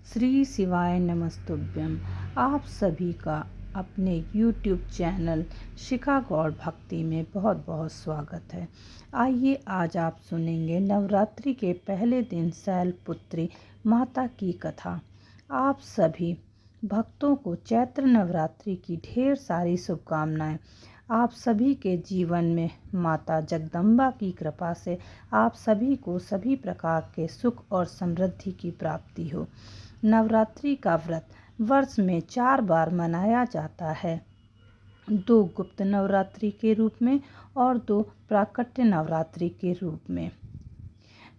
श्री शिवाय नमस्तुभ्यम। आप सभी का अपने YouTube चैनल शिखा गौड़ भक्ति में बहुत बहुत स्वागत है। आइए आज आप सुनेंगे नवरात्रि के पहले दिन शैलपुत्री माता की कथा। आप सभी भक्तों को चैत्र नवरात्रि की ढेर सारी शुभकामनाएं। आप सभी के जीवन में माता जगदम्बा की कृपा से आप सभी को सभी प्रकार के सुख और समृद्धि की प्राप्ति हो। नवरात्रि का व्रत वर्ष में 4 बार मनाया जाता है, 2 गुप्त नवरात्रि के रूप में और 2 प्राकट्य नवरात्रि के रूप में।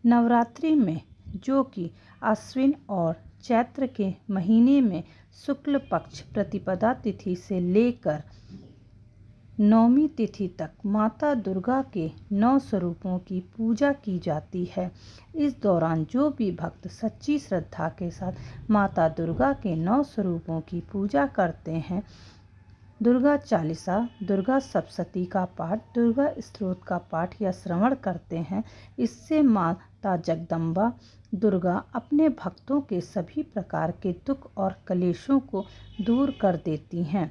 नवरात्रि में, जो कि आश्विन और चैत्र के महीने में शुक्ल पक्ष प्रतिपदा तिथि से लेकर नौमी तिथि तक माता दुर्गा के 9 स्वरूपों की पूजा की जाती है। इस दौरान जो भी भक्त सच्ची श्रद्धा के साथ माता दुर्गा के 9 स्वरूपों की पूजा करते हैं, दुर्गा चालीसा, दुर्गा सप्तशती का पाठ, दुर्गा स्तोत्र का पाठ या श्रवण करते हैं, इससे माता जगदम्बा दुर्गा अपने भक्तों के सभी प्रकार के दुख और कलेशों को दूर कर देती हैं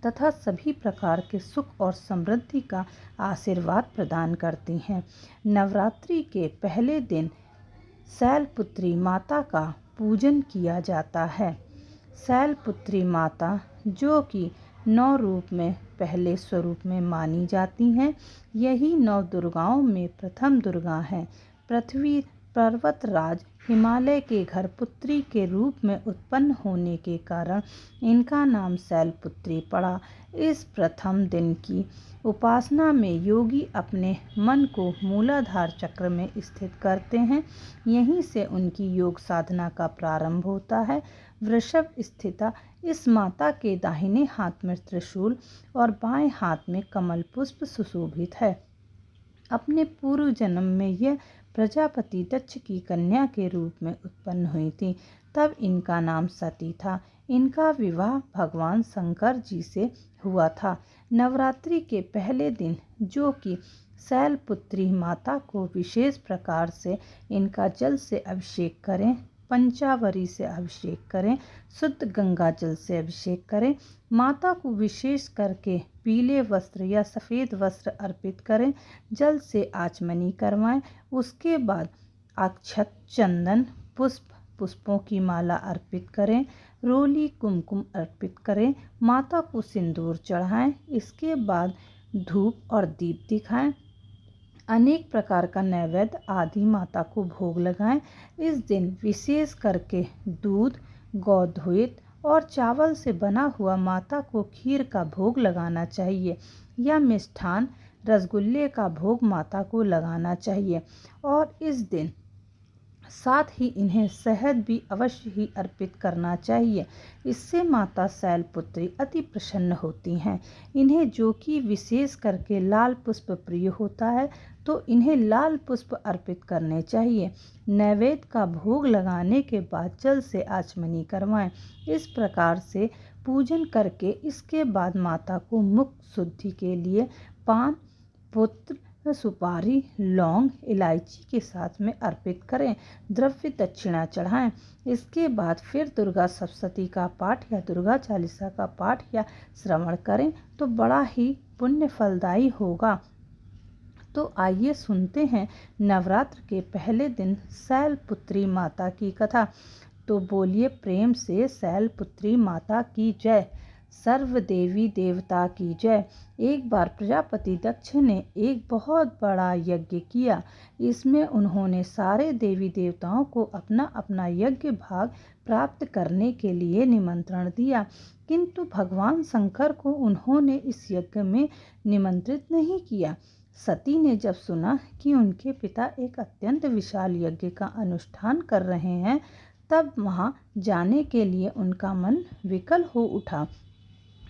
तथा सभी प्रकार के सुख और समृद्धि का आशीर्वाद प्रदान करती हैं। नवरात्रि के पहले दिन शैलपुत्री माता का पूजन किया जाता है। शैलपुत्री माता, जो कि 9 रूप में पहले स्वरूप में मानी जाती हैं, यही 9 दुर्गाओं में प्रथम दुर्गा हैं। पृथ्वी पर्वतराज हिमालय के घर पुत्री के रूप में उत्पन्न होने के कारण इनका नाम शैलपुत्री पड़ा। इस प्रथम दिन की उपासना में योगी अपने मन को मूलाधार चक्र में स्थित करते हैं। यहीं से उनकी योग साधना का प्रारंभ होता है। वृषभ स्थिता इस माता के दाहिने हाथ में त्रिशूल और बाएं हाथ में कमल पुष्प सुशोभित है। अपने पूर्व जन्म में यह प्रजापति दक्ष की कन्या के रूप में उत्पन्न हुई थी, तब इनका नाम सती था। इनका विवाह भगवान शंकर जी से हुआ था। नवरात्रि के पहले दिन, जो कि शैलपुत्री माता को विशेष प्रकार से इनका जल से अभिषेक करें, पंचावरी से अभिषेक करें, शुद्ध गंगा जल से अभिषेक करें, माता को विशेष करके पीले वस्त्र या सफ़ेद वस्त्र अर्पित करें, जल से आचमनी करवाएं। उसके बाद अक्षत, चंदन, पुष्पों की माला अर्पित करें, रोली कुमकुम अर्पित करें, माता को सिंदूर चढ़ाएं। इसके बाद धूप और दीप दिखाएं, अनेक प्रकार का नैवेद्य आदि माता को भोग लगाएं। इस दिन विशेष करके दूध, गोधुइत और चावल से बना हुआ माता को खीर का भोग लगाना चाहिए या मिष्ठान रसगुल्ले का भोग माता को लगाना चाहिए। और इस दिन साथ ही इन्हें शहद भी अवश्य ही अर्पित करना चाहिए। इससे माता शैलपुत्री अति प्रसन्न होती हैं। इन्हें, जो कि विशेष करके लाल पुष्प प्रिय होता है, तो इन्हें लाल पुष्प अर्पित करने चाहिए। नैवेद्य का भोग लगाने के बाद जल से आचमनी करवाएं। इस प्रकार से पूजन करके इसके बाद माता को मुख शुद्धि के लिए पान, पुत्र, सुपारी, लौंग, इलायची के साथ में अर्पित करें, द्रव्य दक्षिणा चढ़ाएं। इसके बाद फिर दुर्गा सप्तशती का पाठ या दुर्गा चालीसा का पाठ या श्रवण करें तो बड़ा ही पुण्य फलदायी होगा। तो आइए सुनते हैं नवरात्र के पहले दिन शैलपुत्री माता की कथा। तो बोलिए प्रेम से शैलपुत्री माता की जय, सर्व देवी देवता की जय। एक बार प्रजापति दक्ष ने एक बहुत बड़ा यज्ञ किया। इसमें उन्होंने सारे देवी देवताओं को अपना अपना यज्ञ भाग प्राप्त करने के लिए निमंत्रण दिया, किंतु भगवान शंकर को उन्होंने इस यज्ञ में निमंत्रित नहीं किया। सती ने जब सुना कि उनके पिता एक अत्यंत विशाल यज्ञ का अनुष्ठान कर रहे हैं, तब वहां जाने के लिए उनका मन विकल हो उठा।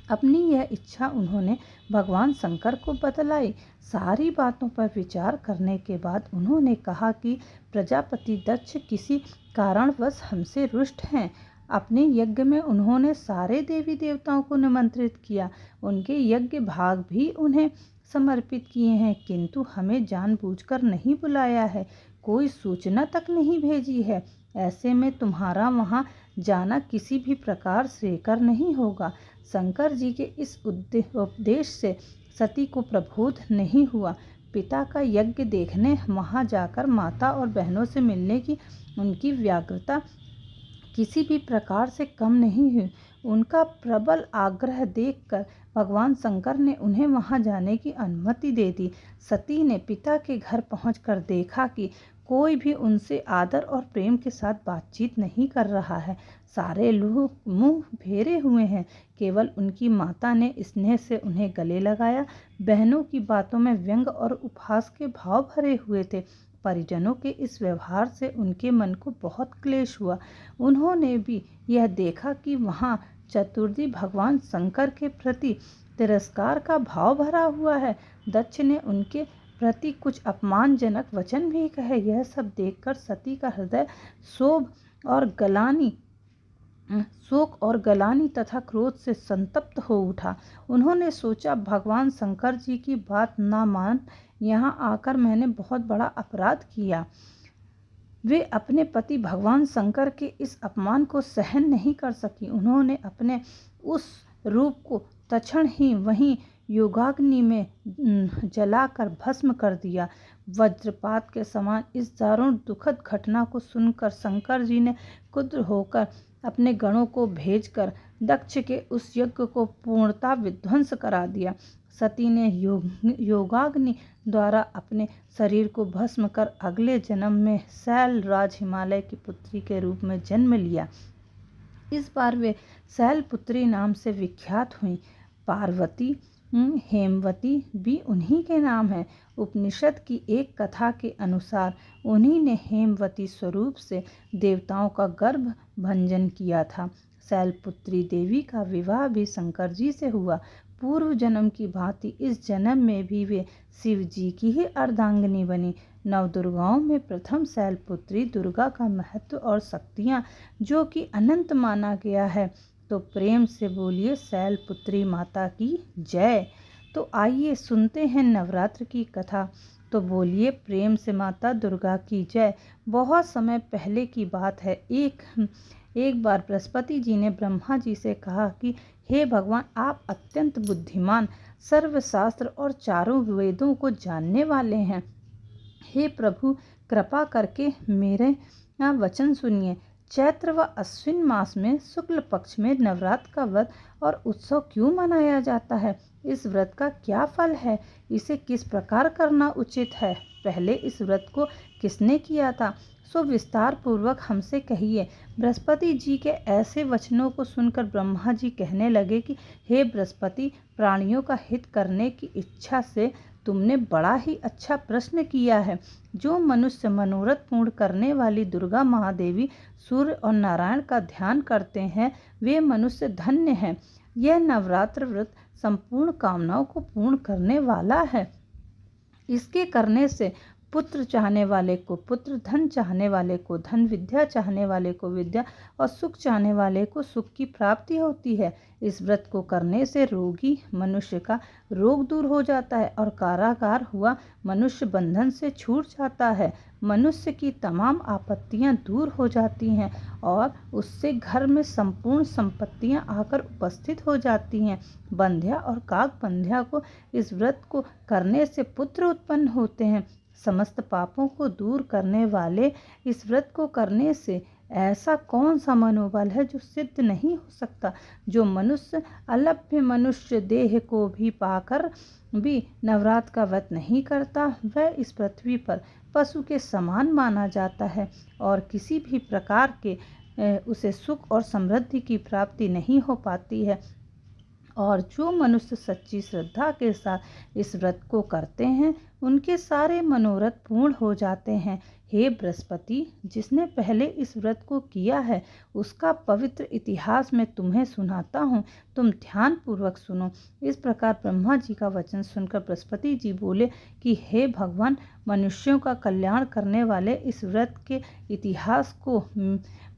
अपनी यह इच्छा उन्होंने भगवान शंकर को बतलाई। सारी बातों पर विचार करने के बाद उन्होंने कहा कि प्रजापति दक्ष किसी कारणवश हमसे रुष्ट हैं। अपने यज्ञ में उन्होंने सारे देवी देवताओं को निमंत्रित किया, उनके यज्ञ भाग भी उन्हें समर्पित किए हैं, किंतु हमें जानबूझकर नहीं बुलाया है, कोई सूचना तक नहीं भेजी है। ऐसे में तुम्हारा वहाँ जाना किसी भी प्रकार श्रेयकर नहीं होगा। शंकर जी के इस उपदेश से सती को प्रबोध नहीं हुआ। पिता का यज्ञ देखने वहाँ जाकर माता और बहनों से मिलने की उनकी व्यग्रता किसी भी प्रकार से कम नहीं हुई। उनका प्रबल आग्रह देखकर भगवान शंकर ने उन्हें वहां जाने की अनुमति दे दी। सती ने पिता के घर पहुंचकर देखा कि कोई भी उनसे आदर और प्रेम के साथ बातचीत नहीं कर रहा है। सारे लोग मुंह फेरे हुए हैं। केवल उनकी माता ने स्नेह से उन्हें गले लगाया। बहनों की बातों में व्यंग और उपहास के भाव भरे हुए थे। परिजनों के इस व्यवहार से उनके मन को बहुत क्लेश हुआ। उन्होंने भी यह देखा कि वहाँ चतुर्थी भगवान शंकर के प्रति तिरस्कार का भाव भरा हुआ है। दक्ष ने उनके प्रति कुछ अपमानजनक वचन भी कहे। यह सब देखकर सती का हृदय शोक और गलानी तथा क्रोध से संतप्त हो उठा। उन्होंने सोचा, भगवान शंकर जी की बात ना मान यहाँ आकर मैंने बहुत बड़ा अपराध किया। वे अपने पति भगवान शंकर के इस अपमान को सहन नहीं कर सकी। उन्होंने अपने उस रूप को तत्क्षण ही वहीं योगाग्नि में जलाकर भस्म कर दिया। वज्रपात के समान इस दारुण दुखद घटना को सुनकर शंकर जी ने क्रुद्ध होकर अपने गणों को भेजकर दक्ष के उस यज्ञ को पूर्णतः विध्वंस करा दिया। सती ने योगाग्नि द्वारा अपने शरीर को भस्म कर अगले जन्म में शैलराज हिमालय की पुत्री के रूप में जन्म लिया। इस बार वे शैलपुत्री नाम से विख्यात हुई। पार्वती हेमवती भी उन्हीं के नाम है। उपनिषद की एक कथा के अनुसार उन्हीं ने हेमवती स्वरूप से देवताओं का गर्भ भंजन किया था। शैलपुत्री देवी का विवाह भी शंकर जी से हुआ। पूर्व जन्म की भांति इस जन्म में भी वे शिव जी की ही अर्धांगिनी बनी। नवदुर्गाओं में प्रथम शैलपुत्री दुर्गा का महत्व और शक्तियाँ जो कि अनंत माना गया है। तो प्रेम से बोलिए शैलपुत्री माता की जय। तो आइए सुनते हैं नवरात्र की कथा। तो बोलिए प्रेम से माता दुर्गा की जय। बहुत समय पहले की बात है। एक बार बृहस्पति जी ने ब्रह्मा जी से कहा कि हे भगवान, आप अत्यंत बुद्धिमान, सर्वशास्त्र और चारों वेदों को जानने वाले हैं। हे प्रभु, कृपा करके मेरे वचन सुनिए। चैत्र व अश्विन मास में शुक्ल पक्ष में नवरात्र का व्रत और उत्सव क्यों मनाया जाता है? इस व्रत का क्या फल है? इसे किस प्रकार करना उचित है? पहले इस व्रत को किसने किया था? सो विस्तार पूर्वक हमसे कहिए। बृहस्पति जी के ऐसे वचनों को सुनकर ब्रह्मा जी कहने लगे कि हे बृहस्पति, प्राणियों का हित करने की इच्छा से तुमने बड़ा ही अच्छा प्रश्न किया है। जो मनुष्य मनोरथ पूर्ण करने वाली दुर्गा महादेवी, सूर्य और नारायण का ध्यान करते हैं, वे मनुष्य धन्य हैं। यह नवरात्र व्रत संपूर्ण कामनाओं को पूर्ण करने वाला है। इसके करने से पुत्र चाहने वाले को पुत्र, धन चाहने वाले को धन, विद्या चाहने वाले को विद्या और सुख चाहने वाले को सुख की प्राप्ति होती है। इस व्रत को करने से रोगी मनुष्य का रोग दूर हो जाता है और कारागार हुआ मनुष्य बंधन से छूट जाता है। मनुष्य की तमाम आपत्तियां दूर हो जाती हैं और उससे घर में संपूर्ण संपत्तियां आकर उपस्थित हो जाती हैं। बंध्या और काक बंध्या को इस व्रत को करने से पुत्र उत्पन्न होते हैं। समस्त पापों को दूर करने वाले इस व्रत को करने से ऐसा कौन सा मनोबल है जो सिद्ध नहीं हो सकता? जो मनुष्य अलभ्य मनुष्य देह को भी पाकर भी नवरात्र का व्रत नहीं करता, वह इस पृथ्वी पर पशु के समान माना जाता है और किसी भी प्रकार के उसे सुख और समृद्धि की प्राप्ति नहीं हो पाती है। और जो मनुष्य सच्ची श्रद्धा के साथ इस व्रत को करते हैं, उनके सारे मनोरथ पूर्ण हो जाते हैं। हे बृहस्पति, जिसने पहले इस व्रत को किया है, उसका पवित्र इतिहास मैं तुम्हें सुनाता हूँ, तुम ध्यान पूर्वक सुनो। इस प्रकार ब्रह्मा जी का वचन सुनकर बृहस्पति जी बोले कि हे भगवान, मनुष्यों का कल्याण करने वाले इस व्रत के इतिहास को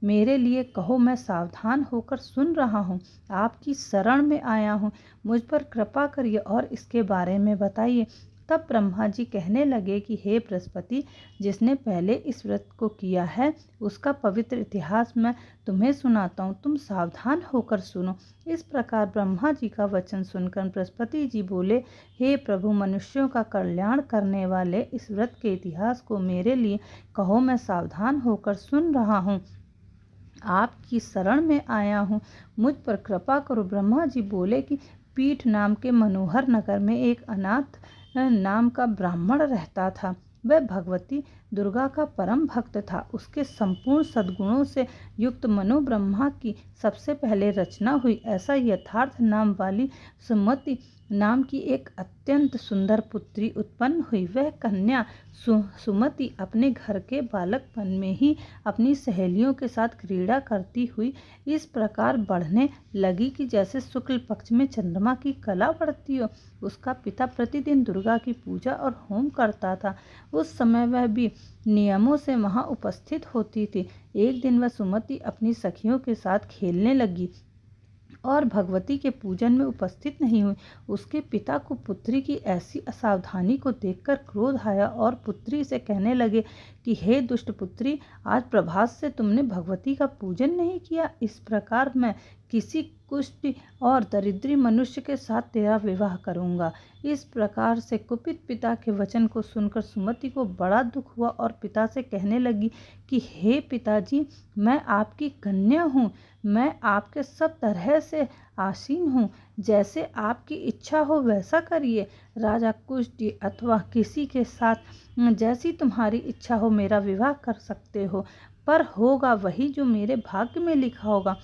मेरे लिए कहो। मैं सावधान होकर सुन रहा हूँ। आपकी शरण में आया हूँ, मुझ पर कृपा करिए और इसके बारे में बताइए। तब ब्रह्मा जी कहने लगे कि हे बृहस्पति, जिसने पहले इस व्रत को किया है उसका पवित्र इतिहास मैं तुम्हें सुनाता हूँ, तुम सावधान होकर सुनो। इस प्रकार ब्रह्मा जी का वचन सुनकर बृहस्पति जी बोले, हे प्रभु, मनुष्यों का कल्याण करने वाले इस व्रत के इतिहास को मेरे लिए कहो, मैं सावधान होकर सुन रहा हूँ। आपकी शरण में आया हूँ, मुझ पर कृपा करो। ब्रह्मा जी बोले कि पीठ नाम के मनोहर नगर में एक अनाथ नाम का ब्राह्मण रहता था। वह भगवती दुर्गा का परम भक्त था। उसके संपूर्ण सद्गुणों से युक्त मनो ब्रह्मा की सबसे पहले रचना हुई। ऐसा यथार्थ नाम वाली सुमति नाम की एक अत्यंत सुंदर पुत्री उत्पन्न हुई। वह कन्या सुमति अपने घर के बालकपन में ही अपनी सहेलियों के साथ क्रीड़ा करती हुई इस प्रकार बढ़ने लगी कि जैसे शुक्ल पक्ष में चंद्रमा की कला बढ़ती हो। उसका पिता प्रतिदिन दुर्गा की पूजा और होम करता था। उस समय वह भी नियमों से वहां उपस्थित होती थी। एक दिन वह सुमति अपनी सखियों के साथ खेलने लगी और भगवती के पूजन में उपस्थित नहीं हुई। उसके पिता को पुत्री की ऐसी असावधानी को देखकर क्रोध आया और पुत्री से कहने लगे कि हे दुष्ट पुत्री, आज प्रभात से तुमने भगवती का पूजन नहीं किया। इस प्रकार मैं किसी कुष्ठ और दरिद्री मनुष्य के साथ तेरा विवाह करूंगा। इस प्रकार से कुपित पिता के वचन को सुनकर सुमति को बड़ा दुख हुआ और पिता से कहने लगी कि हे पिताजी, मैं आपकी कन्या हूँ, मैं आपके सब तरह से आसीन हूँ। जैसे आपकी इच्छा हो वैसा करिए। राजा कुष्ठ अथवा किसी के साथ जैसी तुम्हारी इच्छा हो मेरा विवाह कर सकते हो, पर होगा वही जो मेरे भाग्य में लिखा होगा।